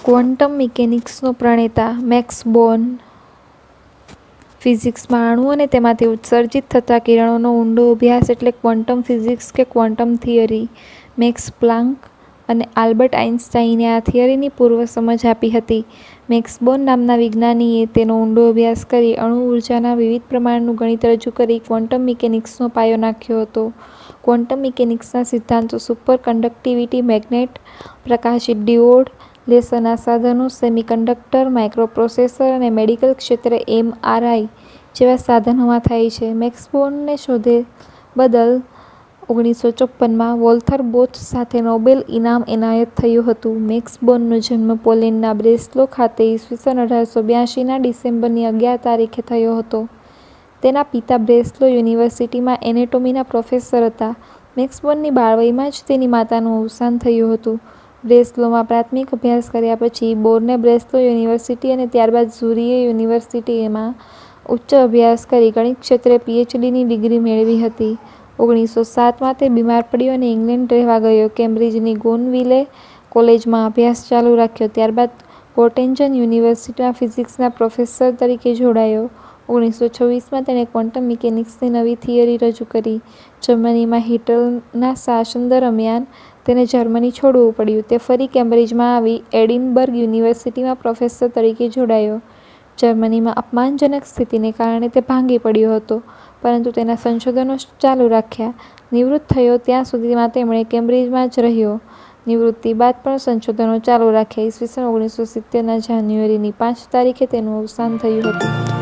Quantum મિકેનિક્સનો પ્રણેતા max Born ફિઝિક્સમાં અણુ અને તેમાંથી ઉત્સર્જિત થતા કિરણોનો ઊંડો અભ્યાસ એટલે ક્વોન્ટમ ફિઝિક્સ કે ક્વોન્ટમ થિયરી. મેક્સ પ્લાન્ક અને આલ્બર્ટ આઇન્સ્ટાઈને આ થિયરીની પૂર્વસમજ આપી હતી. મેક્સ બોર્ન નામના વિજ્ઞાનીએ તેનો ઊંડો અભ્યાસ કરી અણુ ઊર્જાના વિવિધ પ્રમાણનું ગણિત રજૂ કરી ક્વોન્ટમ મિકેનિક્સનો પાયો નાખ્યો હતો. ક્વોન્ટમ મિકેનિક્સના સિદ્ધાંતો સુપર કન્ડક્ટિવિટી, મેગ્નેટ, પ્રકાશિત ડિયોડ, લેસરના સાધનો, સેમિકન્ડક્ટર, માઇક્રોપ્રોસેસર અને મેડિકલ ક્ષેત્રે એમ.આર.આઈ. જેવા સાધનોમાં થાય છે. મેક્સ બોર્નને શોધ બદલ 1954માં વોલ્થર બોથ સાથે નોબેલ ઇનામ એનાયત થયું હતું. મેક્સ બોર્નનો જન્મ પોલેન્ડના બ્રેસ્લો ખાતે ઈ.સ. 1882ના ડિસેમ્બરની 11 તારીખે થયો હતો. તેના પિતા બ્રેસ્લો યુનિવર્સિટીમાં એનેટોમીના પ્રોફેસર હતા. મેક્સ બોર્નની બાળવયમાં જ તેની માતાનું અવસાન થયું હતું. બ્રેસ્લોમાં પ્રાથમિક અભ્યાસ કર્યા પછી બોર્ને બ્રેસ્લો યુનિવર્સિટી અને ત્યારબાદ ઝુરિચ યુનિવર્સિટીમાં ઉચ્ચ અભ્યાસ કરી ગણિત ક્ષેત્રે પીએચડીની ડિગ્રી મેળવી હતી. 1907માં તે બીમાર પડ્યો અને ઇંગ્લેન્ડ રહેવા ગયો. કેમ્બ્રિજની બોર્નવિલે કોલેજમાં અભ્યાસ ચાલુ રાખ્યો. ત્યારબાદ ગોટેન્જન યુનિવર્સિટીમાં ફિઝિક્સના પ્રોફેસર તરીકે જોડાયો. 1926માં તેણે ક્વોન્ટમ મિકેનિક્સની નવી થિયરી રજૂ કરી. જર્મનીમાં હિટલરના શાસન દરમિયાન તેને જર્મની છોડવું પડ્યું. તે ફરી કેમ્બ્રિજમાં આવી એડિનબર્ગ યુનિવર્સિટીમાં પ્રોફેસર તરીકે જોડાયો. જર્મનીમાં અપમાનજનક સ્થિતિને કારણે તે ભાંગી પડ્યો હતો, પરંતુ તેના સંશોધનો ચાલુ રાખ્યા. નિવૃત્ત થયો ત્યાં સુધીમાં તેમણે કેમ્બ્રિજમાં જ રહ્યો. નિવૃત્તિ બાદ પણ સંશોધનો ચાલુ રાખ્યા. ઈ.સ. 1970ના જાન્યુઆરીની 5 તારીખે તેનું અવસાન થયું હતું.